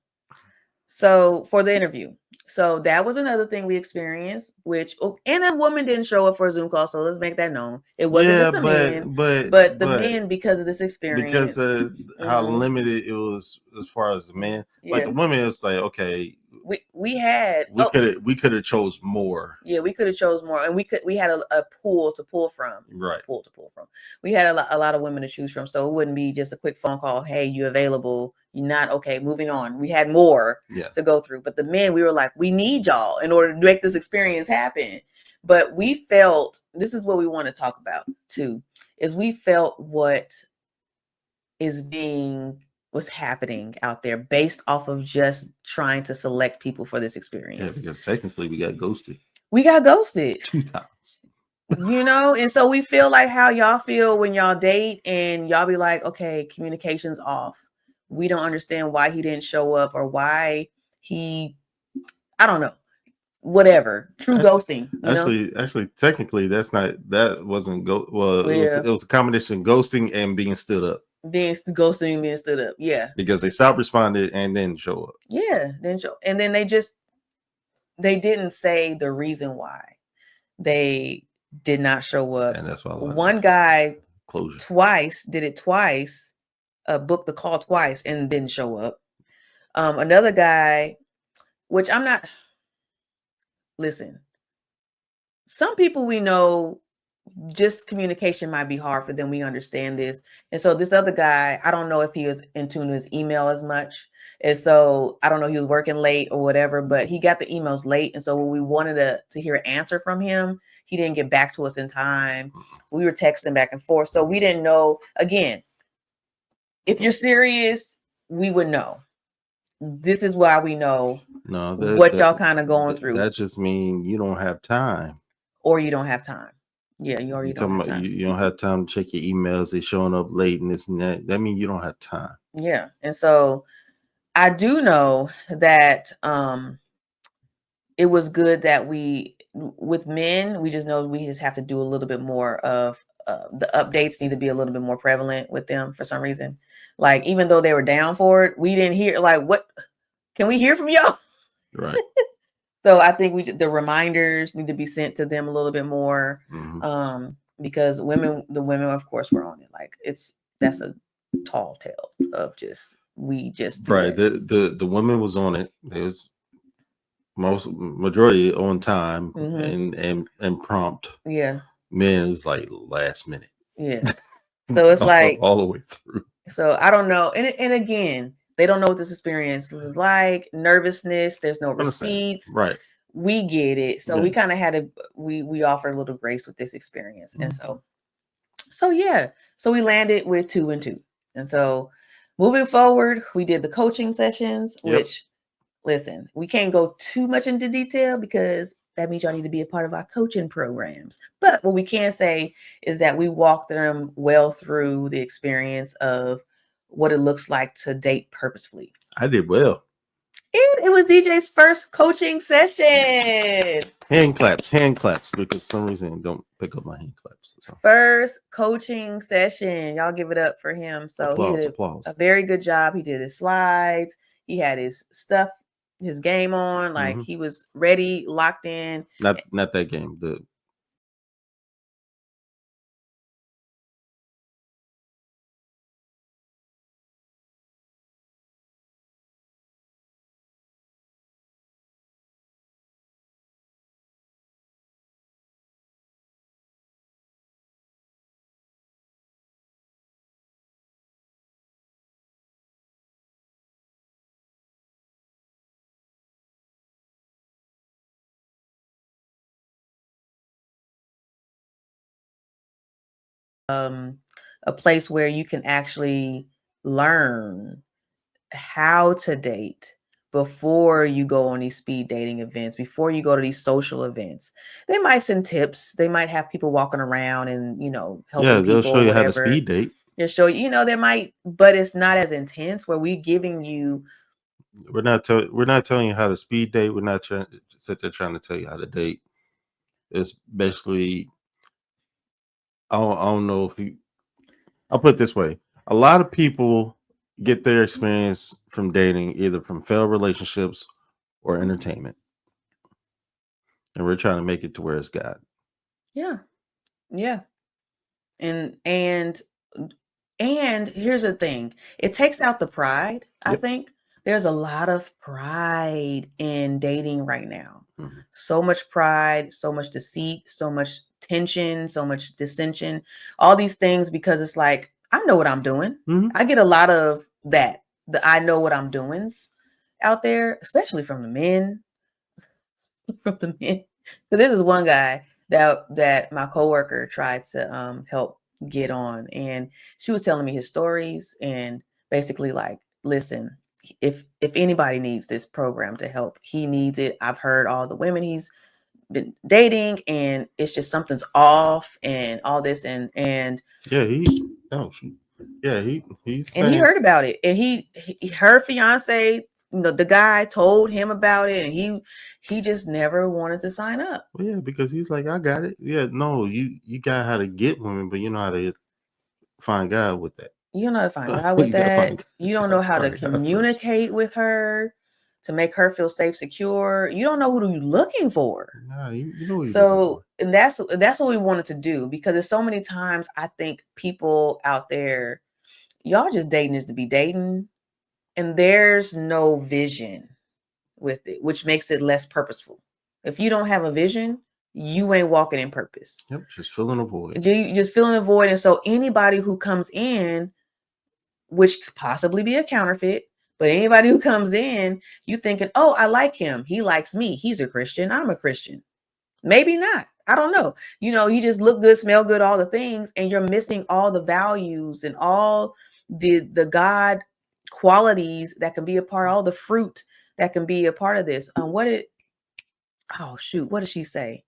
So for the interview. So that was another thing we experienced, and a woman didn't show up for a Zoom call. So let's make that known. It wasn't just the men, but the men, because of this experience, because of how limited it was as far as the men. Like the women, it's like, okay, we could have chose more. Yeah, we could have chose more, and we had a pool to pull from. Right. Pool to pull from. We had a lot of women to choose from, so it wouldn't be just a quick phone call. Hey, you available? You're not? Okay, moving on. We had more to go through, but the men, we were like, we need y'all in order to make this experience happen. But we felt, this is what we want to talk about too, is we felt what was happening out there based off of just trying to select people for this experience. Yeah, because technically we got ghosted. 2 times. And so we feel like how y'all feel when y'all date and y'all be like, okay, communication's off. We don't understand why he didn't show up or why I don't know, whatever. Ghosting. Actually, technically that wasn't it was a combination of ghosting and being stood up. Being stood up, yeah. Because they stopped responding and didn't show up. Yeah, didn't show. And then they didn't say the reason why they did not show up. And that's why one guy did it twice, booked the call twice and didn't show up. Another guy, which I'm not. Listen, some people we know, just communication might be hard for them. We understand this. And so this other guy, I don't know if he was in tune to his email as much. And so I don't know, he was working late or whatever, but he got the emails late. And so when we wanted to hear an answer from him, he didn't get back to us in time. We were texting back and forth. So we didn't know. Again, if you're serious, we would know. This is why we know what y'all kind of going through. That just means you don't have time. Or you don't have time. Yeah, you already don't have time. You don't have time to check your emails. They're showing up late and this and that. That means you don't have time. Yeah. And so I do know that it was good that with men, we just know we just have to do a little bit more of the updates need to be a little bit more prevalent with them for some reason. Like, even though they were down for it, we didn't hear, like, what can we hear from y'all? Right. So I think the reminders need to be sent to them a little bit more, because the women, of course, were on it. Like, that's a tall tale of right. The women was on it. It was majority on time and prompt. Yeah. Men is like last minute. Yeah. So it's like all the way through. So I don't know, and again, they don't know what this experience is like. Nervousness. There's no receipts. Right. We get it. So we kind of had we offered a little grace with this experience. And so yeah. So we landed with 2 and 2. And so moving forward, we did the coaching sessions, which, listen, we can't go too much into detail because that means y'all need to be a part of our coaching programs. But what we can say is that we walked them well through the experience of what it looks like to date purposefully. I did well. It was DJ's first coaching session. Hand claps, because for some reason I don't pick up my hand claps. So. First coaching session. Y'all give it up for him. So he did a very good job. He did his slides. He had his stuff, his game on. Like, he was ready, locked in. Not that game. A place where you can actually learn how to date before you go on these speed dating events, before you go to these social events. They might send tips. They might have people walking around and, helping people. Yeah, they'll show you how to speed date. Just show there might, but it's not as intense where we giving you. We're not telling you how to speed date. We're not trying to tell you how to date. It's basically, I don't know if you. I'll put it this way: a lot of people get their experience from dating either from failed relationships or entertainment, and we're trying to make it to where it's got. Yeah. And here's the thing. It takes out the pride. Yep. I think there's a lot of pride in dating right now. Mm-hmm. So much pride, so much deceit, so much tension, so much dissension, all these things, because it's like, I know what I'm doing. Mm-hmm. I get a lot of that. The I know what I'm doings out there, especially from the men. Because this is one guy that my coworker tried to help get on, and she was telling me his stories, and basically like, listen, if anybody needs this program to help, he needs it. I've heard all the women he's been dating, and it's just something's off and all this, and he heard about it, and her fiance, the guy told him about it, and he just never wanted to sign up. Well, yeah, because he's like, I got it. Yeah, no, you got how to get women, but you know how to find God with that. You don't know how to find God with that. You don't know how to communicate with her to make her feel safe, secure. You don't know who you're looking for. Nah, you know what you're looking for. And that's what we wanted to do, because there's so many times I think people out there, y'all just dating is to be dating, and there's no vision with it, which makes it less purposeful. If you don't have a vision, you ain't walking in purpose. Yep, just filling a void. Just filling a void. And so anybody who comes in, which could possibly be a counterfeit, but anybody who comes in, you thinking, oh, I like him. He likes me. He's a Christian. I'm a Christian. Maybe not. I don't know. You just look good, smell good, all the things, and you're missing all the values and all the God qualities that can be a part, all the fruit that can be a part of this. What did she say?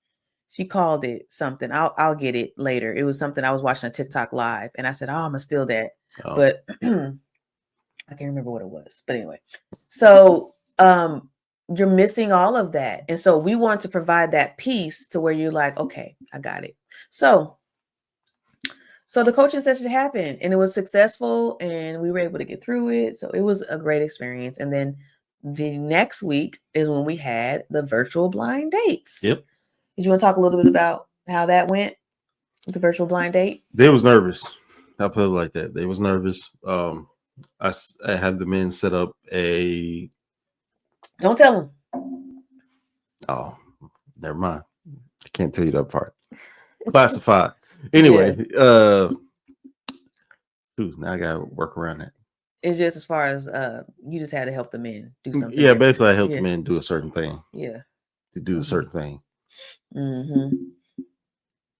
She called it something. I'll get it later. It was something I was watching a TikTok live, and I said, I'm gonna steal that. Oh. But I can't remember what it was. But anyway, so you're missing all of that. And so we want to provide that piece to where you're like, okay, I got it. So the coaching session happened, and it was successful, and we were able to get through it. So it was a great experience. And then the next week is when we had the virtual blind dates. Yep. Did you want to talk a little bit about how that went with the virtual blind date? They was nervous. I'll put it like that. They was nervous. I had the men set up a. Don't tell them. Oh, never mind. I can't tell you that part. Classified. Anyway, now I gotta work around that. It's just as far as you just had to help the men do something. Yeah, basically I helped the men do a certain thing. Yeah. To do a certain thing. Mm-hmm.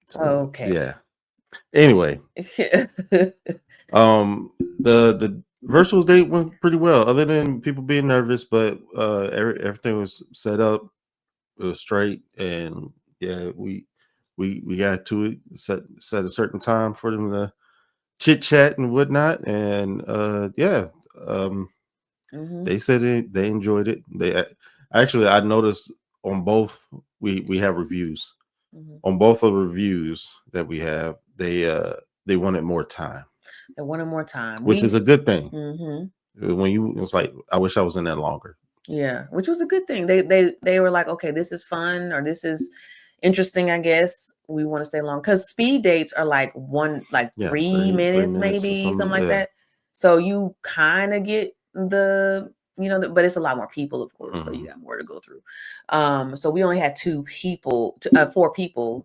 So, okay. Yeah. Anyway. The virtual date went pretty well, other than people being nervous, but everything was set up. It was straight, and yeah, we got to it, set a certain time for them to chit chat and whatnot, and they said they enjoyed it. They actually, I noticed on both we have reviews. Mm-hmm. On both of the reviews that we have, they wanted more time. They wanted more time, which is a good thing. Mm-hmm. It's like, I wish I was in there longer. Yeah, which was a good thing. They were like, okay, this is fun, or this is interesting. I guess we want to stay long, because speed dates are like 3 minutes, maybe something like that. So you kind of get the. But it's a lot more people, of course, so you got more to go through. So we only had 4 people,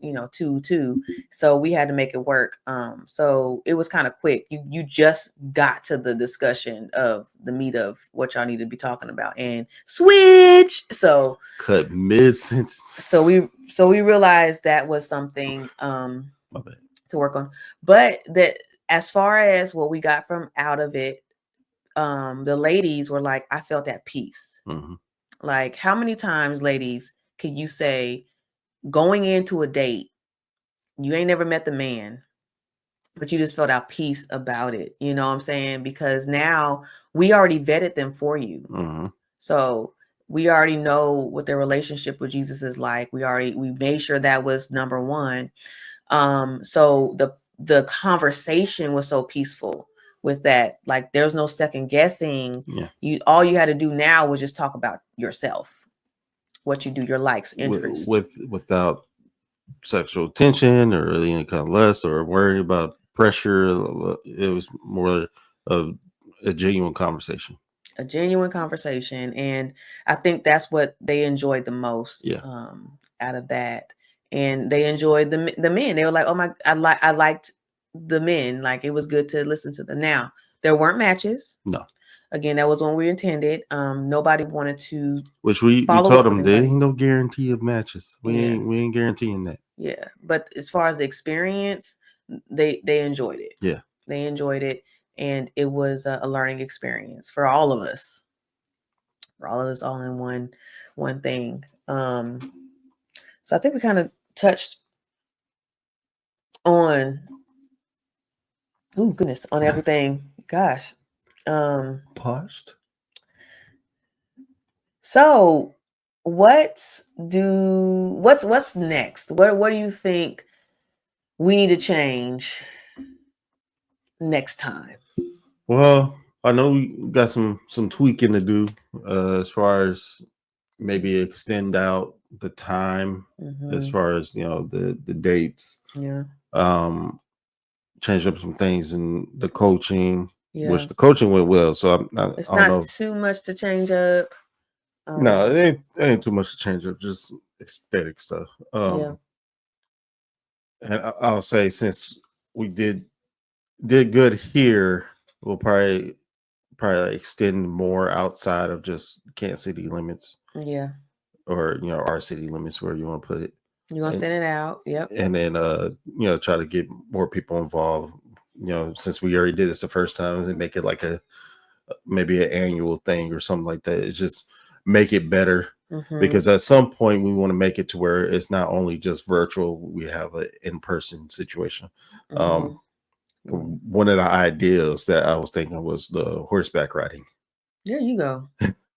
2. So we had to make it work. So it was kind of quick. You just got to the discussion of the meat of what y'all need to be talking about, and switch. So cut mid-sentence. So we realized that was something to work on. But that, as far as what we got from out of it, the ladies were like, I felt at peace. Mm-hmm. Like, how many times, ladies, can you say, going into a date, you ain't never met the man, but you just felt at peace about it. You know what I'm saying? Because now we already vetted them for you. Mm-hmm. So we already know what their relationship with Jesus is like. We made sure that was number one. So the conversation was so peaceful with that. Like there's no second guessing. Yeah. All you had to do now was just talk about yourself, what you do, your likes, interests. Without sexual tension or any kind of lust or worrying about pressure. It was more of a genuine conversation. A genuine conversation. And I think that's what they enjoyed the most out of that. And they enjoyed the men. They were like, oh my, I liked the men. Like it was good to listen to them. Now, there weren't matches. No. Again, that was when we intended. Nobody wanted to. Which we told them there ain't no guarantee of matches. We ain't guaranteeing that. Yeah. But as far as the experience, they enjoyed it. Yeah. They enjoyed it. And it was a learning experience for all of us. All in one thing. So I think we kind of touched on, on everything. Gosh. Paused. So what's next? What do you think we need to change next time? Well, I know we got some tweaking to do as far as maybe extend out the time as far as the dates. Yeah. Change up some things in the coaching, which the coaching went well. So it's not too much to change up. No, it ain't too much to change up. Just aesthetic stuff. And I'll say since we did good here, we'll probably extend more outside of just Kansas City limits. Yeah. Or our city limits, where you want to put it. You're gonna send it out. Yep. And then try to get more people involved. Since we already did this the first time, and make it like maybe an annual thing or something like that. It's just make it better. Because at some point we want to make it to where it's not only just virtual, we have an in-person situation. One of the ideas that I was thinking was the horseback riding. There you go.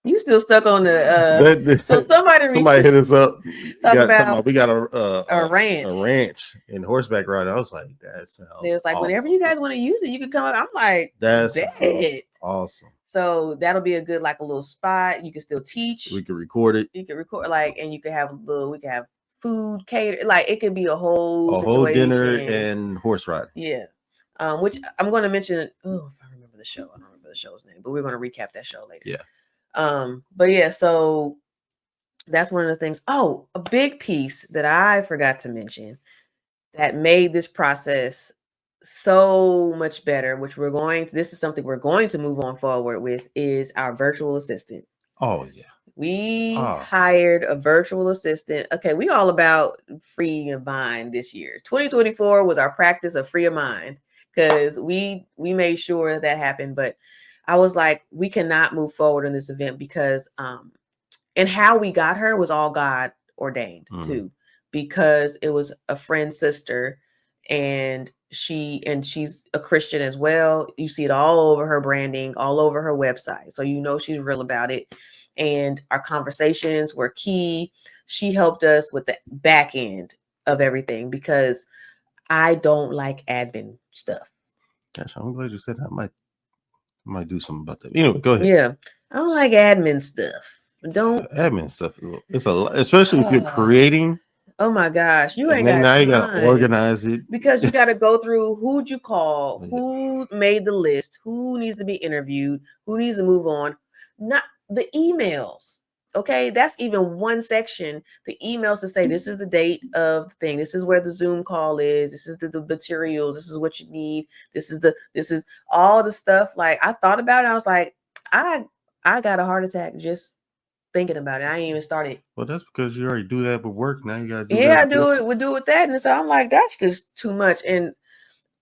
You still stuck on the so somebody hit us up. Talking about we got a ranch and horseback riding. I was like, that sounds. It's like awesome. Whenever you guys want to use it, you can come up. I'm like, that's awesome. So that'll be a good a little spot. You can still teach. We can record it. You can record and you can have we can have food cater. It could be a whole dinner and horse riding. Yeah. Which I'm going to mention. Oh, if I remember the show, I don't remember the show's name, but we're going to recap that show later. Yeah. But yeah, so that's one of the things. Oh, a big piece that I forgot to mention that made this process so much better, which this is something we're going to move on forward with, is our virtual assistant. Oh yeah. We hired a virtual assistant. Okay, we all about free of mind this year. 2024 was our practice of free of mind, because we made sure that happened. But I was like, we cannot move forward in this event because and how we got her was all God ordained too, because it was a friend's sister, and she's a Christian as well. You see it all over her branding, all over her website. So she's real about it. And our conversations were key. She helped us with the back end of everything, because I don't like admin stuff. Gosh, I'm glad you said that. I might do something about that. Anyway, go ahead. Yeah, I don't like admin stuff. Admin stuff. It's a lot, especially if you're creating. Oh my gosh, you ain't got. Now you gotta organize it, because you got to go through who'd you call, who made the list, who needs to be interviewed, who needs to move on. Not the emails. Okay, that's even one section. The emails to say this is the date of the thing, this is where the Zoom call is, this is the materials, this is what you need, this is all the stuff. I thought about it. I was like, I got a heart attack just thinking about it. I ain't even started. Well, that's because you already do that with work. Now you gotta do that. We do it with that. And so I'm like, that's just too much. And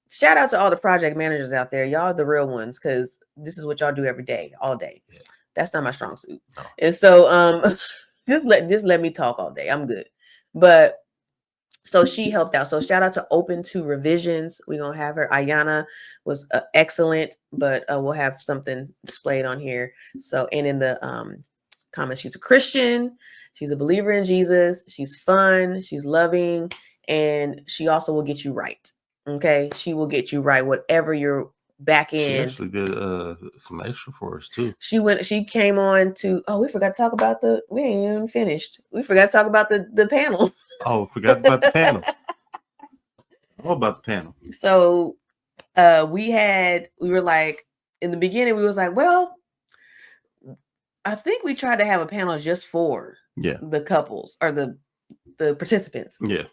shout out to all the project managers out there. Y'all are the real ones, because this is what y'all do every day, all day. Yeah. That's not my strong suit. No. And so just let me talk all day. I'm good. But So she helped out. So shout out to Open to Revisions. We're going to have her. Ayana was excellent, but we'll have something displayed on here. So, and in the comments, she's a Christian. She's a believer in Jesus. She's fun. She's loving. And she also will get you right. Okay. She will get you right. Whatever you're back in. She actually did some extra for us too. She came on to, we forgot to talk about we ain't even finished. We forgot to talk about the panel. Oh, forgot about the panel. What about the panel? So we were like, in the beginning, we was like, well, I think we tried to have a panel just for the couples or the participants. Yeah.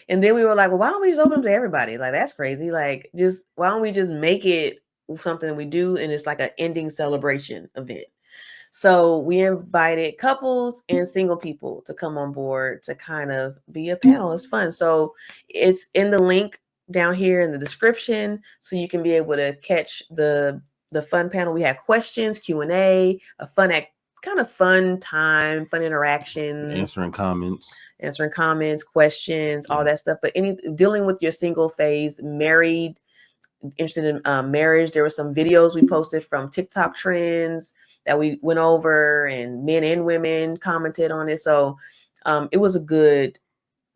And then we were like, well, why don't we just open them to everybody? Like, that's crazy. Like, why don't we just make it something that we do? And it's like an ending celebration event. So we invited couples and single people to come on board to kind of be a panel. It's fun. So it's in the link down here in the description. So you can be able to catch the fun panel. We had questions, Q&A, a fun time, fun interactions. Answering comments, questions, all that stuff. But dealing with your single phase, married, interested in marriage. There were some videos we posted from TikTok trends that we went over, and men and women commented on it. So it was a good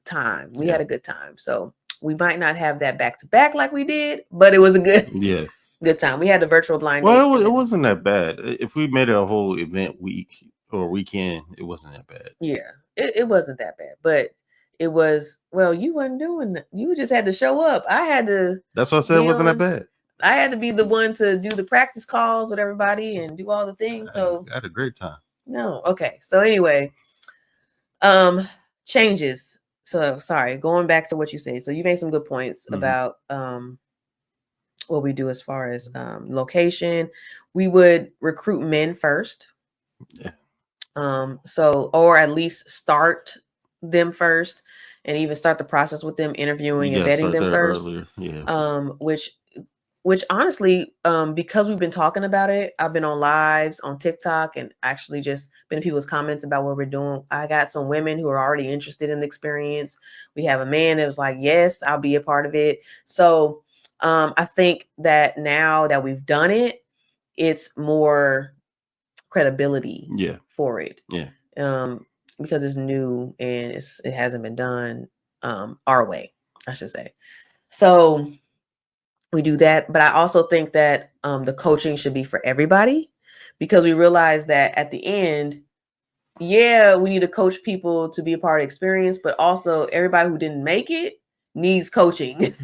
time. We had a good time. So we might not have that back to back like we did, but it was a good time. We had the virtual blind date. Well, it wasn't that bad. If we made it a whole event week or weekend, it wasn't that bad. Yeah, it wasn't that bad, but it was, well, you wasn't doing that. You just had to show up. I had to. That's what I said. It wasn't that bad. I had to be the one to do the practice calls with everybody and do all the things. So I had a great time. No. Okay. So anyway, changes. So sorry, going back to what you say. So you made some good points about what we do as far as location. We would recruit men first. Yeah. So, or at least start them first, and even start the process with them, interviewing and vetting them first. Earlier. Yeah. Which honestly, because we've been talking about it, I've been on lives on TikTok and actually just been in people's comments about what we're doing. I got some women who are already interested in the experience. We have a man that was like, yes, I'll be a part of it. So I think that now that we've done it, it's more credibility for it. Yeah. Because it's new and it hasn't been done our way, I should say. So we do that. But I also think that the coaching should be for everybody, because we realize that at the end, we need to coach people to be a part of the experience, but also everybody who didn't make it needs coaching.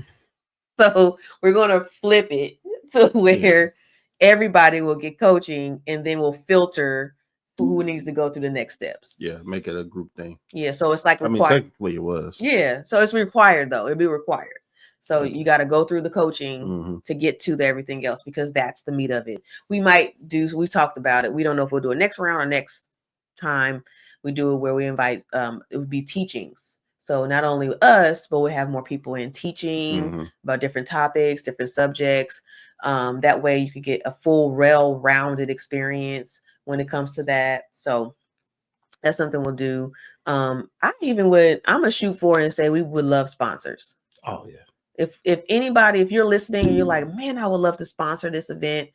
So we're going to flip it to where everybody will get coaching, and then we'll filter who needs to go through the next steps. Yeah, make it a group thing. Yeah, so it's like required. I mean, technically it was. Yeah, so it's required though. It'd be required. So you got to go through the coaching to get to everything else, because that's the meat of it. We talked about it. We don't know if we'll do it next round or next time. We do it where we invite, it would be teachings. So not only us, but we have more people in teaching about different topics, different subjects. That way you could get a full, well-rounded experience when it comes to that. So that's something we'll do. I'm a shoot for and say we would love sponsors. Oh yeah. If anybody, if you're listening and you're like, man, I would love to sponsor this event,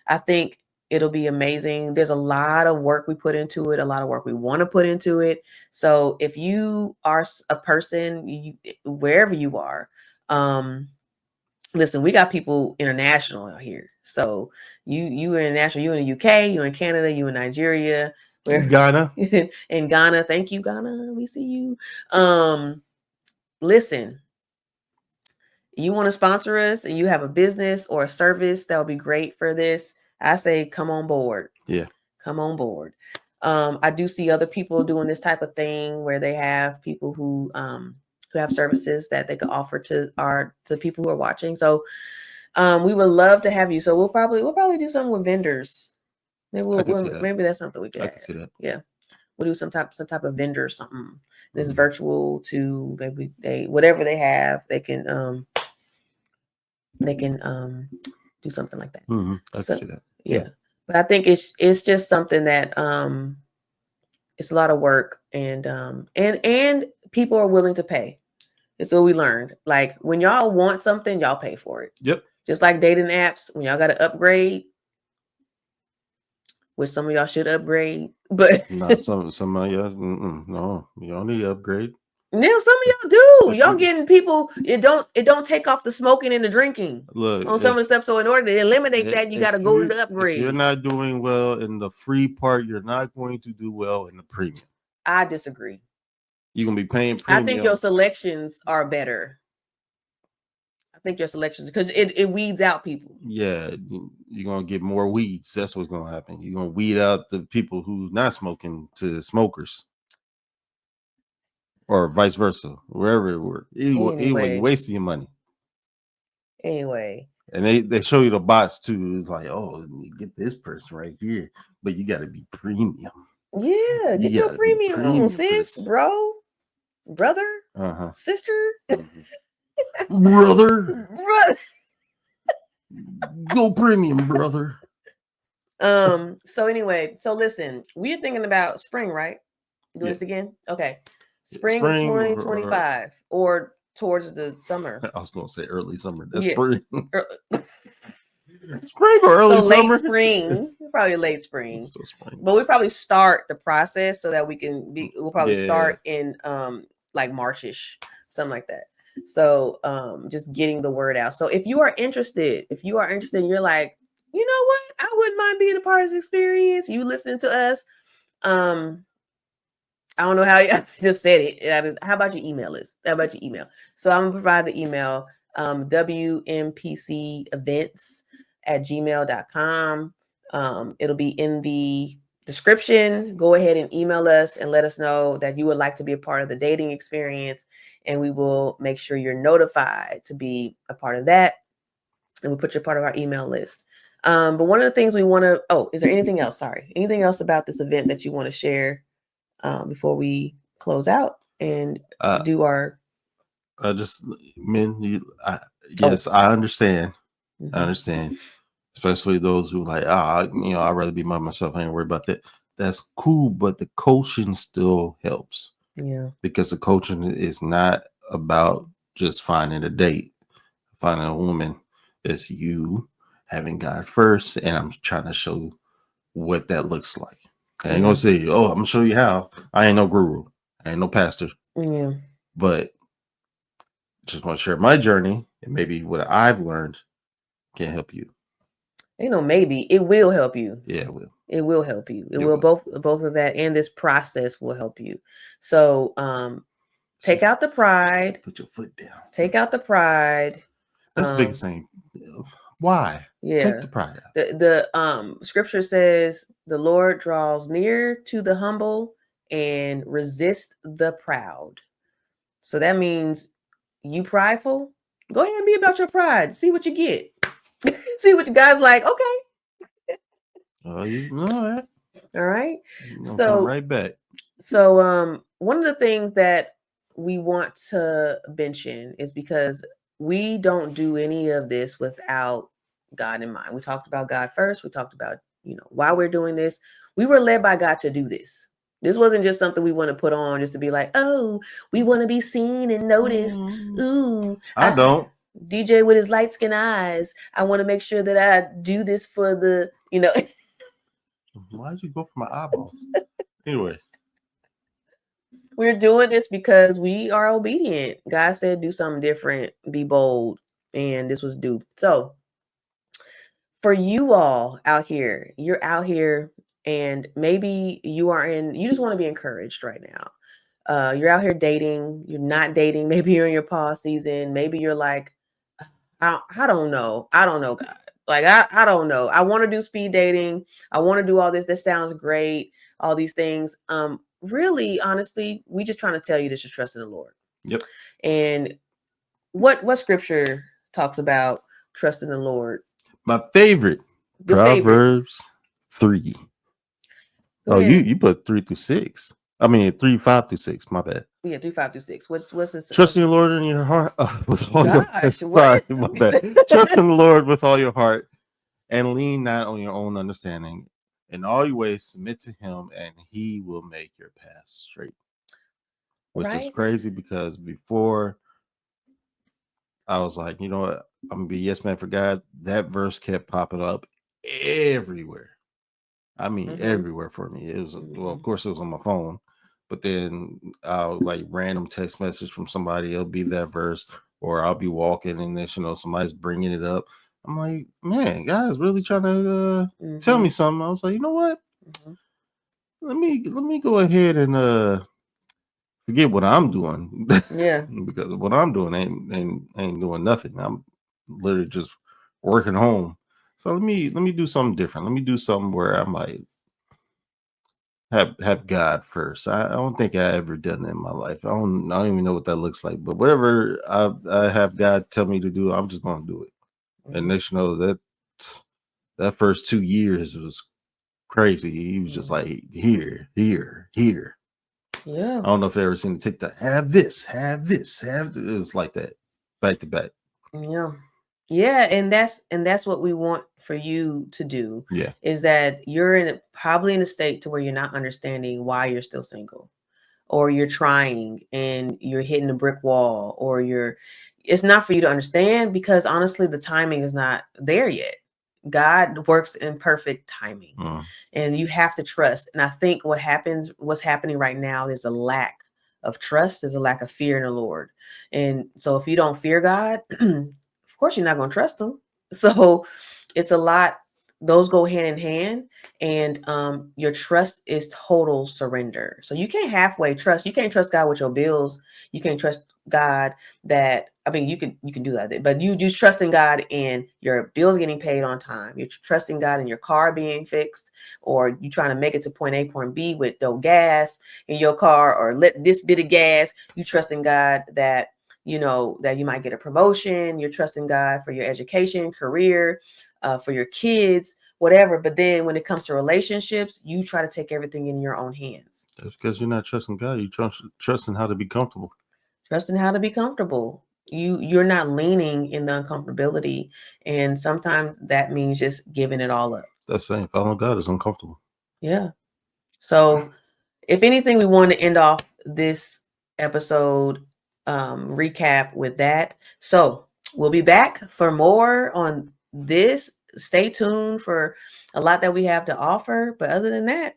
I think it'll be amazing. There's a lot of work we put into it, a lot of work we want to put into it. So if you are a person, wherever you are, listen, we got people international out here. So you international, you in the UK, you in Canada, you in Nigeria, Ghana. In Ghana. Thank you, Ghana. We see you. Listen, you want to sponsor us and you have a business or a service that would be great for this, I say come on board. Yeah. Come on board. I do see other people doing this type of thing where they have people who have services that they could offer to people who are watching. So we would love to have you. So we'll probably do something with vendors. Maybe that's something we could. I can see that. Yeah. We'll do some type of vendor or something. This virtual to maybe whatever they have, they can do something like that. I can see that. Yeah. But I think it's just something that it's a lot of work, and people are willing to pay. It's what we learned. Like when y'all want something, y'all pay for it. Yep. Just like dating apps, when y'all got to upgrade, which some of y'all should upgrade, but not some of y'all. No, you don't need to upgrade. Now some of y'all do. Y'all getting people. It don't take off the smoking and the drinking. Look on some of the stuff. So in order to eliminate that, you got to go to the upgrade. If you're not doing well in the free part, you're not going to do well in the premium. I disagree. You're gonna be paying premium. I think your selections are better. I think your selections, because it weeds out people. Yeah, you're gonna get more weeds. That's what's gonna happen. You're gonna weed out the people who's not smoking to smokers. Or vice versa, wherever it works. Anyway, you're wasting your money. Anyway. And they show you the bots too. It's like, oh, you get this person right here, but you got to be premium. Yeah, get your premium on, sis, brother, sister, brother. Go premium, brother. So anyway, so listen, we're thinking about spring, right? Do this again? Okay. Spring of 2025 or towards the summer. I was going to say early summer. That's spring. Spring or early summer? Late spring. Probably late spring. Still spring. But we probably start the process so that we'll probably start in like Marchish, something like that. So just getting the word out. So if you are interested, you're like, you know what? I wouldn't mind being a part of this experience. You listening to us. I don't know how I just said it. How about your email list? How about your email? So I'm going to provide the email, WMPCevents@gmail.com. It'll be in the description. Go ahead and email us and let us know that you would like to be a part of the dating experience. And we will make sure you're notified to be a part of that. And we'll put you a part of our email list. But one of the things we want to, is there anything else? Sorry. Anything else about this event that you want to share? Before we close out and do our I understand. Mm-hmm. I understand, especially those who like, I'd rather be by myself. I ain't worried about that. That's cool, but the coaching still helps. Yeah, because the coaching is not about just finding a date, finding a woman. It's you having God first, and I'm trying to show what that looks like. I ain't gonna say, I'm gonna show you how. I ain't no guru. I ain't no pastor. Yeah. But just want to share my journey and maybe what I've learned can help you. Maybe it will help you. Yeah, it will. It will help you. It will. Both of that and this process will help you. So take out the pride. Put your foot down. Take out the pride. That's the biggest thing. Why? Yeah. Take the pride out. The scripture says the Lord draws near to the humble and resist the proud. So that means you prideful, go ahead and be about your pride. See what you get. See what you guys like. Okay. You know that. All right. So come right back. So one of the things that we want to mention is because we don't do any of this without God in mind. We talked about God first. We talked about, why we're doing this. We were led by God to do this. This wasn't just something we want to put on just to be like, oh, we want to be seen and noticed. Ooh, I don't. DJ with his light skin eyes. I want to make sure that I do this for the, Why'd you go for my eyeballs? Anyway. We're doing this because we are obedient. God said, do something different, be bold. And this was due. So for you all out here, you're out here and maybe you just want to be encouraged right now. You're out here dating, you're not dating. Maybe you're in your pause season. Maybe you're like, I don't know. I don't know, God. Like, I don't know. I want to do speed dating. I want to do all this. This sounds great. All these things. Really, honestly, we just trying to tell you to trust in the Lord. Yep. And what scripture talks about trust in the Lord? My favorite, Proverbs 3. Oh, you put 3-6. I mean 3-5-6. My bad. Yeah, 3-5-6. What's this? Trust in the Lord in your heart with all your heart. Sorry, my bad. Trust in the Lord with all your heart, and lean not on your own understanding. In all your ways, submit to Him, and He will make your path straight. Which is crazy because before I was like, you know what? I'm gonna be yes man for God. That verse kept popping up everywhere. I mean, everywhere for me. It was well, of course, it was on my phone, but then I'll like random text message from somebody. It'll be that verse, or I'll be walking and then somebody's bringing it up. I'm like, man, God's really trying to tell me something. I was like, you know what? Let me go ahead and forget what I'm doing. Yeah. Because what I'm doing ain't doing nothing. I'm literally just working home. So let me do something different. Let me do something where I'm like have God first. I don't think I ever done that in my life. I don't even know what that looks like. But whatever I have God tell me to do, I'm just gonna do it. And next, you know, that first 2 years was crazy. He was just like here. Yeah. I don't know if you ever seen the TikTok. Have this. It was like that, back to back. Yeah. Yeah, and that's what we want for you to do. Yeah. Is that you're probably in a state to where you're not understanding why you're still single, or you're trying and you're hitting a brick wall, or it's not for you to understand, because honestly, the timing is not there yet. God works in perfect timing, and you have to trust. And I think what's happening right now, there's a lack of trust. There's a lack of fear in the Lord. And so if you don't fear God, of course, you're not going to trust him. So it's a lot. Those go hand in hand, and your trust is total surrender. So you can't halfway trust. You can't trust God with your bills. You can't trust God you can do that, but you trusting God in your bills getting paid on time. You're trusting God in your car being fixed, or you trying to make it to point A, point B with no gas in your car, or let this bit of gas. You trusting God that you might get a promotion. You're trusting God for your education, career, for your kids, whatever. But then when it comes to relationships, you try to take everything in your own hands. That's because you're not trusting God. You're trusting how to be comfortable. Trusting how to be comfortable. You're not leaning in the uncomfortability. And sometimes that means just giving it all up. That's saying following God is uncomfortable. Yeah. So if anything, we want to end off this episode recap with that. So we'll be back for more on this. Stay tuned for a lot that we have to offer. But other than that,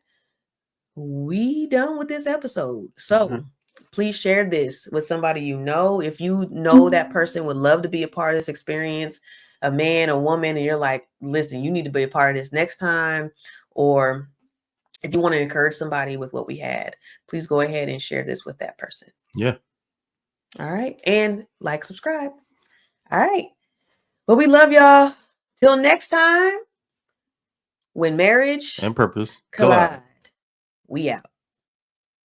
we done with this episode. So please share this with somebody you know. If you know that person would love to be a part of this experience, a man, a woman, and you're like, listen, you need to be a part of this next time. Or if you want to encourage somebody with what we had, please go ahead and share this with that person. Yeah. All right. And subscribe. All right. Well, we love y'all. Till next time, when marriage and purpose collide. We out.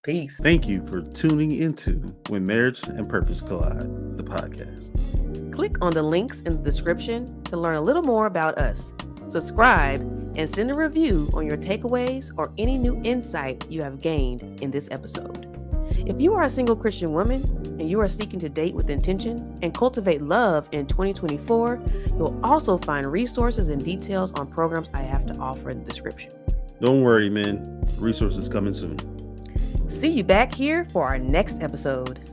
Peace. Thank you for tuning into When Marriage and Purpose Collide, the podcast. Click on the links in the description to learn a little more about us. Subscribe and send a review on your takeaways or any new insight you have gained in this episode. If you are a single Christian woman and you are seeking to date with intention and cultivate love in 2024, you'll also find resources and details on programs I have to offer in the description. Don't worry, man. Resources coming soon. See you back here for our next episode.